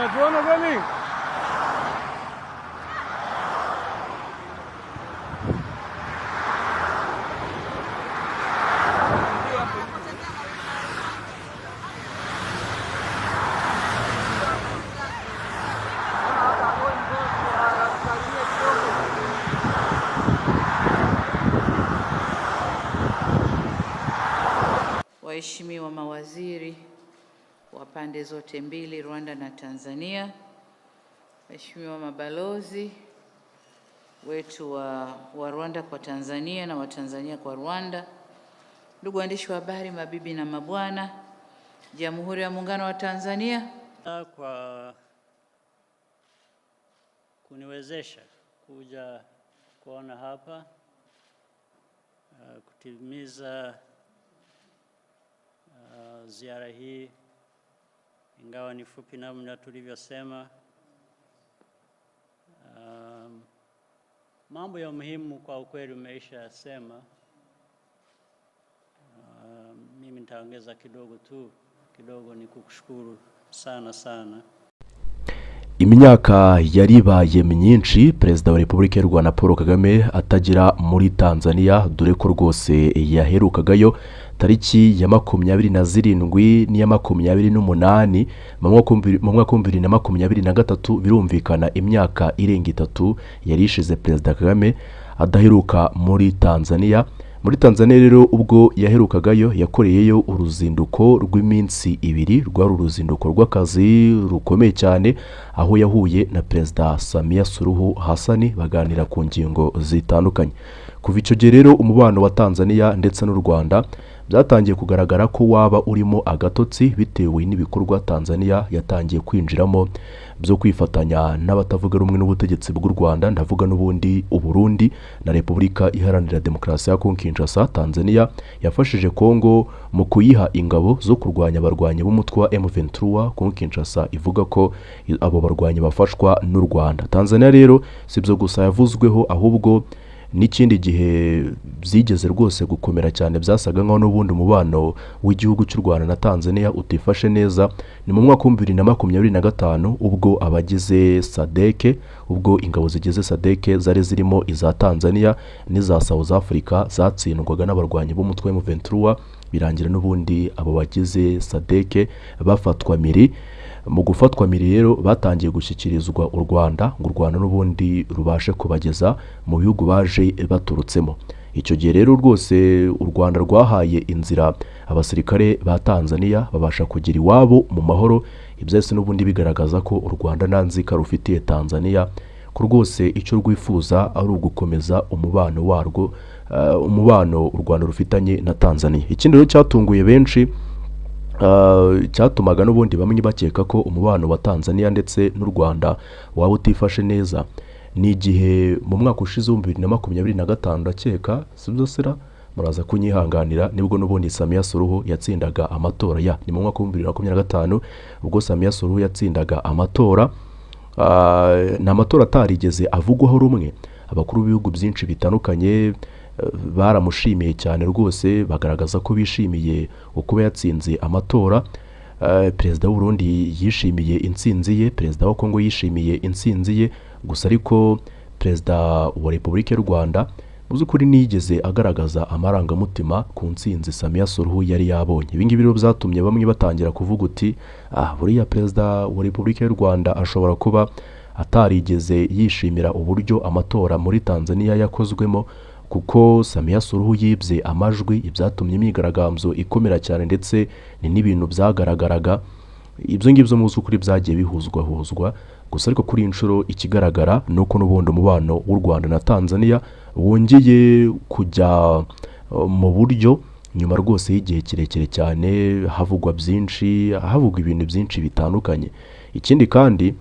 Unatuona gani? Waheshimiwa mawaziri wa pande zote mbili, Rwanda na Tanzania, waheshimiwa mabalozi wetu wa Rwanda kwa Tanzania na wa Tanzania kwa Rwanda, ndugu waandishi wa habari, mabibi na mabwana, Jamhuri ya Muungano wa Tanzania, kwa kuniwezesha kuja kuona hapa kutimiza ziara hii, ingawa ni fupi namna tulivyosema. Mambo ya muhimu kwa ukweli umeisha sema. Mimi nitaongeza kidogo ni kukushukuru sana. Imyaka yaribaye myinshi Perezida wa Repubulika y'u Rwanda Paul Kagame atagira muri Tanzania, dore ko rwose yaherukagayo tariki ya 27 n'iya 28 mu mwaka 2023. Birumvikana imyaka irenga 3 yarishize Perezida Kagame adaheruka muri Tanzania. Muri Tanzania rero ubwo yaherukagayo yakoreyeyo uruzinduko rw'iminsi 2, rwari uruzinduko rw'akazi rukomeye cyane, aho yahuye na Perezida Samia Suluhu Hassan baganira ku ngingo zitandukanye. Kuva icyo gihe rero umubano wa Tanzania ndetse n'u Rwanda byatangiye kugaragara ko waba urimo agatotsi bitewe n'ibikorwa Tanzania yatangiye kwinjiramo byo kwifatanya n'abatavuga rumwe n'ubutegetsi bw'u Rwanda, ndavuga n'ubundi Uburundi na Repubulika Iharanira Demokarasi ya Kongo Kinshasa. Tanzania yafashije Kongo mu kuyiha ingabo zo kurwanya abarwanyi b'umutwe wa M23. Kongo Kinshasa ivuga ko abo barwanyi bafashwa n'u Rwanda. Tanzania rero sibyo gusa yavuzweho, ahubwo n'ikindi gihe byigeze rwose gukomera cyane, byasaga nkaho n'ubundi umubano w'igihugu cy'u Rwanda na Tanzania utifashe neza. Ni mu mwaka 2025 ubwo abagize SADC, ubwo ingabo zigize SADC zari zirimo iza Tanzania n'iza South Africa zatsindwaga n'abarwanyi b'umutwe wa M23, birangira n'ubundi abo bagize SADC bafatwa miri. Mu gufatwa miri rero batangiye gushyikirizwa u Rwanda, ngo u Rwanda n'ubundi rubashe kubageza mu bihugu baje baturutsemo. Icyo gihe rero rwose u Rwanda rwahaye inzira abasirikare ba Tanzania babasha kugira iwabo mu mahoro. Ibyese n'ubundi bigaragaza ko u Rwanda nta nzika rufitiye Tanzania, ko rwose icyo rwifuza ari ugukomeza umubano warwo, umubano u Rwanda rufitanye na Tanzania. Ikindi rero cyatunguye benshi cyatumaga n'ubundi bamwe bakeka ko umubano wa Tanzania ndetse n'u Rwanda waba utifashe neza, ni igihe mu mwaka ushize 2025 ndakeka, sibyo sira muraza kunyihanganira, nibwo n'ubundi Samia Suluhu yatsindaga amatora. Ni mu mwaka 2025 ubwo Samia Suluhu yatsindaga amatora. N'amatora atarigeze avugwaho rumwe. Abakuru b'ibihugu byinshi bitandukanye baramushimiye cyane rwose, bagaragaza ko bishimiye uko yatsinze amatora. Perezida w'u Burundi yishimiye intsinzi ye, Perezida wa Kongo yishimiye intsinzi ye, gusa ariko Perezida wa Repubulika y'u Rwanda muzi kuri nigeze agaragaza amarangamutima ku ntsinzi Samia Suluhu yari yabonye. Ibi ngibi rero byatumye bamwe batangira kuvuga uti buriya Perezida wa Repubulika y'u Rwanda ashobora kuba atarigeze yishimira uburyo amatora muri Tanzania yakozwemo, kuko Samia Suluhu yibye amajwi, ibyatumye imyigaragambyo ikomera cyane ndetse ni n'ibintu byagaragaraga. Ibyo ngibyo muzi kuri byagiye bihuzwa, gusa ariko kuri inshuro ikigaragara nuko n'ubundi umubano w'u Rwanda na Tanzania wongeye kujya mu buryo nyuma rwose y'igihe kirekire cyane, havugwa byinshi, havugwa ibintu byinshi bitandukanye. Ikindi kandi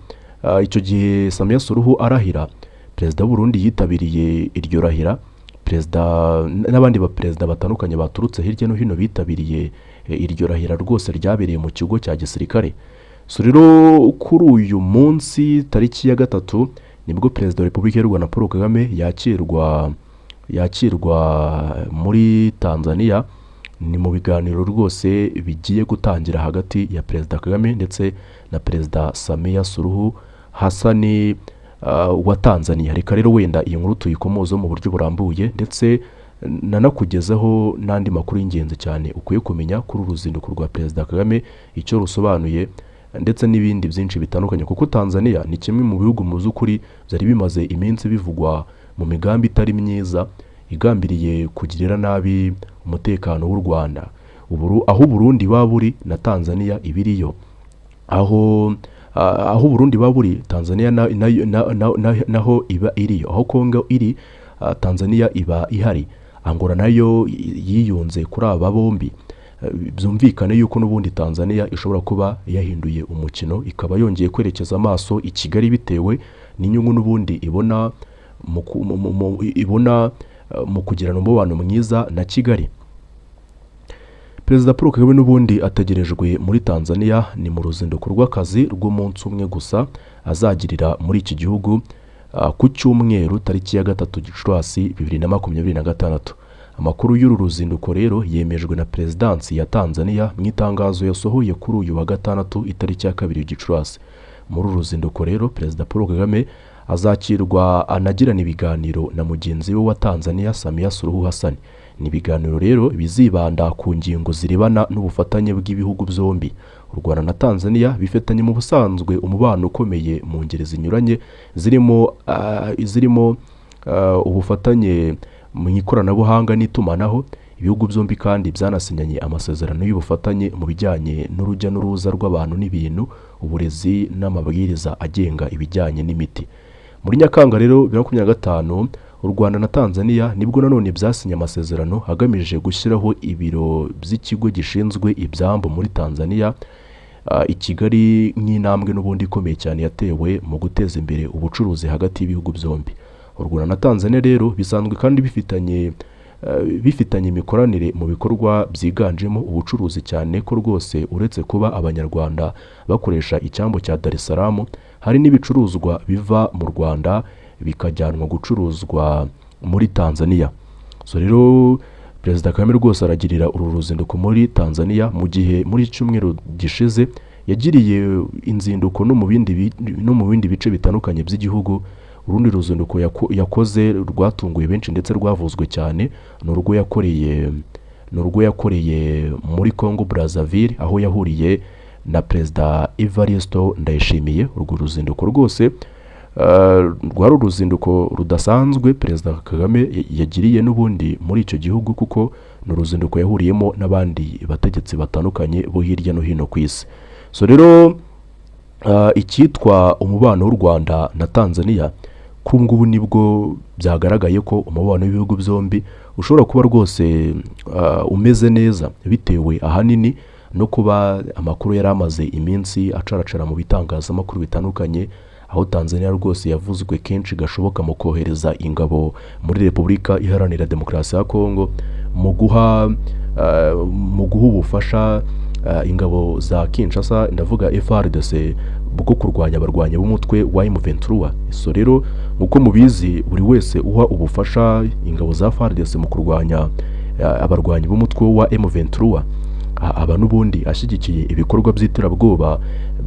icyo gihe Samia Suluhu arahira, Perezida w'u Burundi yitabiriye iryo rahira, Perezida n'abandi baperezida batandukanye baturutse hirya no hino bitabiriye iryo rahira rwose ryabereye mu kigo cya gisirikare. So rero kuri uyu munsi tariki ya 3 nibwo Perezida wa Repubulika y'u Rwanda Paul Kagame yakirwa muri Tanzania, ni mu biganiro rwose bigiye gutangira hagati ya Perezida Kagame ndetse na Perezida Samia Suluhu Hassan wa Tanzania. Reka rero wenda iyi nkuru tuyikomozo mu buryo burambuye ndetse nanakugezeho n'andi makuru y'ingenzi cyane ukwiye kumenya kuri uruzinduko rwa Perezida Kagame, icyo rusobanuye ndetse n'ibindi byinshi bitandukanye, kuko Tanzania ni kimwe mu bihugu mu z'ukuri byari bimaze iminsi bivugwa mu migambi itari myiza igambiriye kugirira nabi umutekano w'u Rwanda. Aho Burundi baburi na Tanzania ibiriyo, aho Burundi baburi Tanzania naho iba iriyo, aho Kongo iri Tanzania iba ihari, Angola nayo yiyunze kuri aba bombi. Byumvikane yuko n'ubundi Tanzania ishobora kuba yahinduye umukino ikaba yongeye kwerekeza amaso i Kigali bitewe n'inyungu n'ubundi ibona mu kugirana umubano mwiza na Kigali. Perezida Paul Kagame n'ubundi ategerejwe muri Tanzania ni mu ruzinduko rw'akazi rw'umunsi umwe gusa azagirira muri iki gihugu ku cyumweru tariki ya 3 Gicurasi 2026. Amakuru y'uru ruzinduko rero yemejwe na Perezidansi ya Tanzania mu itangazo yasohoye kuri uyu wa gatandatu itariki ya 2 Gicurasi. Muri ruzinduko rero Perezida Paul Kagame azakirwa anagirana ibiganiro na mugenzi we wa Tanzania Samia Suluhu Hassan. Ni ibiganiro rero bizibanda ku ngingo zirebana n'ubufatanye bw'ibihugu byombi. U Rwanda na Tanzania bifitanye mu busanzwe umubano ukomeye mu ngeri zinyuranye zirimo ubufatanye mu ikoranabuhanga n'itumanaho. Ibihugu byombi kandi byanasinyanye amasezerano y'ubufatanye mu bijyanye n'urujya n'uruza rw'abantu n'ibintu, uburezi n'amabwiriza agenga ibijyanye n'imiti. Muri Nyakanga rero 2025 u Rwanda na Tanzania nibwo nanone byasinye amasezerano agamije gushyiraho ibiro by'ikigo gishinzwe ibyambu muri Tanzania i Kigali, nk'intambwe n'ubundi ikomeye cyane yatewe mu guteza imbere ubucuruzi hagati y'ibihugu byombi. U Rwanda na Tanzania rero bisanzwe kandi bifitanye imikoranire mu bikorwa byiganjemo ubucuruzi cyane ko rwose uretse kuba abanyarwanda bakoresha icyambu cya Dar es Salaam, hari n'ibicuruzwa biva mu Rwanda bikajyanwa gucuruzwa muri Tanzania. So rero Perezida Kagame rwose aragirira uru ruzinduko muri Tanzania mu gihe muri cyumweru gishize yagiriye inzinduko no mu bindi bice bitandukanye by'igihugu. Urundi ruzinduko yakoze rwatunguye benshi ndetse rwavuzwe cyane n'urwo yakoreye muri Congo Brazzaville, aho yahuriye na Perezida Evariste Ndayishimiye. Urwo ruzinduko rwose rwari uruzinduko rudasanzwe Perezida Kagame yagiriye n'ubundi muri icyo gihugu, kuko n'uruzinduko yahuriyemo n'abandi bategetsi batandukanye bo hirya no hino ku isi. So rero icyitwa umubano w'u Rwanda na Tanzania kuri ngubu nibwo byagaragaye ko umubano w'ibihugu byombi ushobora kuba rwose umeze neza, bitewe ahanini no kuba amakuru yari amaze iminsi acaracara mu bitangazamakuru bitandukanye, aho Tanzania rwose yavuzwe kenshi gashoboka mu kohereza ingabo muri Repubulika Iharanira Demokarasi ya Kongo mu guha ubufasha ingabo za Kinshasa, ndavuga FARDC, bwo kurwanya abarwanyi b'umutwe wa M23. So rero uko mubizi buri wese uha ubufasha ingabo za FARDC mu kurwanya abarwanyi b'umutwe wa M23 aba n'ubundi ashyigikiye ibikorwa by'iterabwoba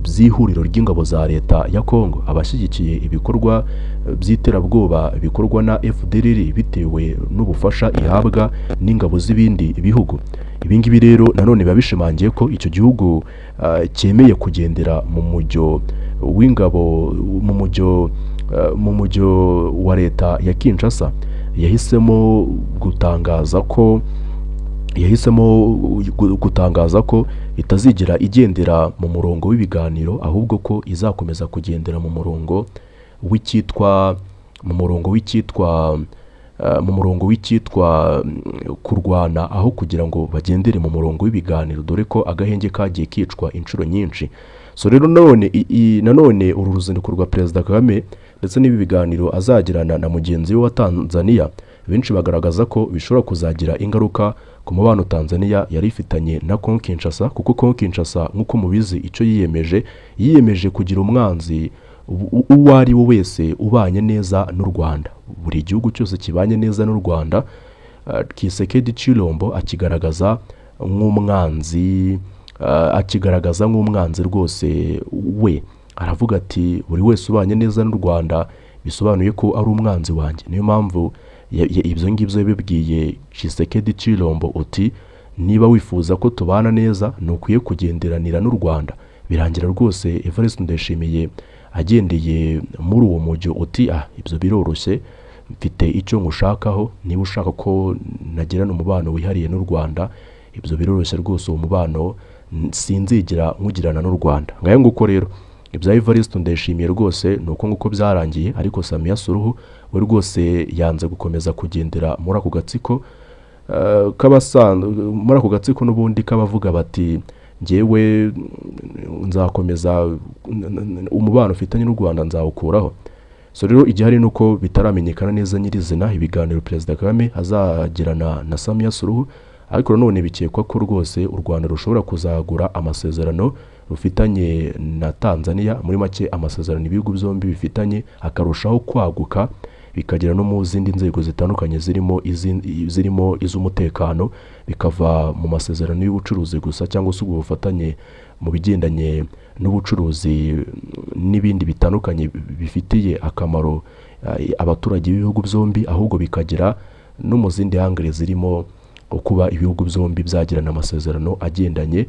by'ihuriro ry'ingabo za leta ya Kongo, abashyigikiye ibikorwa by'iterabwoba bikorwa na FDLR bitewe n'ubufasha ihabwa n'ingabo z'ibindi bihugu. Ibingibi rero nanone babishimangiye ko icyo gihugu cyemeye kugendera mu mujyo w'ingabo mu mujyo wa leta ya Kinshasa. Yahisemo gutangaza ko itazigira igendera mu murongo w'ibiganiro, ahubwo ko izakomeza kugendera mu murongo w'icyitwa kurwana, aho kugira ngo bagendere mu murongo w'ibiganiro, dore ko agahenge kagiye kicwa inshuro nyinshi. So rero nanone uru ruzinduko rwa Perezida Kagame ndetse n'ibi biganiro azagirana na mugenzi we wa Tanzania, benshi bagaragaza ko bishobora kuzagira ingaruka ku mubano Tanzania yari ifitanye na Congo Kinshasa, kuko Congo Kinshasa nk'uko mubizi icyo yiyemeje kugira umwanzi uwo ari we wese ubanye neza n'u Rwanda. Buri gihugu cyose kibanye neza n'u Rwanda Tshisekedi Tshilombo akigaragaza nk'umwanzi, akigaragaza nk'umwanzi rwose. We aravuga ati buri wese ubanye neza n'u Rwanda bisobanuye ko ari umwanzi wanjye. Niyo mpamvu ibyo ngibyo yabibwiye Tshisekedi Tshilombo uti niba wifuza ko tubana neza nukwiye kugenderanira n'u Rwanda. Birangira rwose Evariste Ndayishimiye agendeye muri uwo mujyo uti ibyo biroroshye, mfite icyo ngushakaho, niba ushaka ko nagirana umubano wihariye n'u Rwanda ibyo biroroshye rwose, uwo mubano sinzigira nkugirana n'u Rwanda. Ngayo nguko rero ibya Evariste Ndayishimiye rwose nuko nguko byarangiye, ariko Samia Suluhu we rwose yanze gukomeza kugendera muri ako gatsiko muri ako gatsiko n'ubundi kabavuga bati ngewe nzakomeza umubano ufitanye n'u Rwanda nzawukuraho. So rero igihari nuko bitaramenyekana neza nyirizina ibiganiro Perezida Kagame azagirana na Samia Suluhu, ariko none bikekwa ko rwose u Rwanda rushobora kuzagura amasezerano rufitanye na Tanzania. Muri make amasezerano ibihugu byombi bifitanye akarushaho kwaguka bikagera no mu zindi nzego zitandukanye zirimo iz'umutekano, bikava mu masezerano y'ubucuruzi gusa cyangwa se ubufatanye mu bigendanye n'ubucuruzi n'ibindi bitandukanye bifitiye akamaro abaturage b'ibihugu byombi, ahubwo bikagera no mu zindi hangire zirimo kuba ibihugu byombi byagirana amasezerano agendanye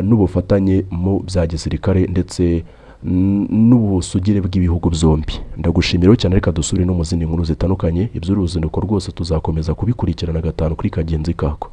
n'ubufatanye mu bya gisirikare ndetse n'ubusugire bw'ibihugu byombi. Ndagushimira cyane, reka dusubire no mu zindi nkuru zitandukanye. Iby'uruzinduko rwose tuzakomeza kubikurikirana gatanu kuri kagenzi kako.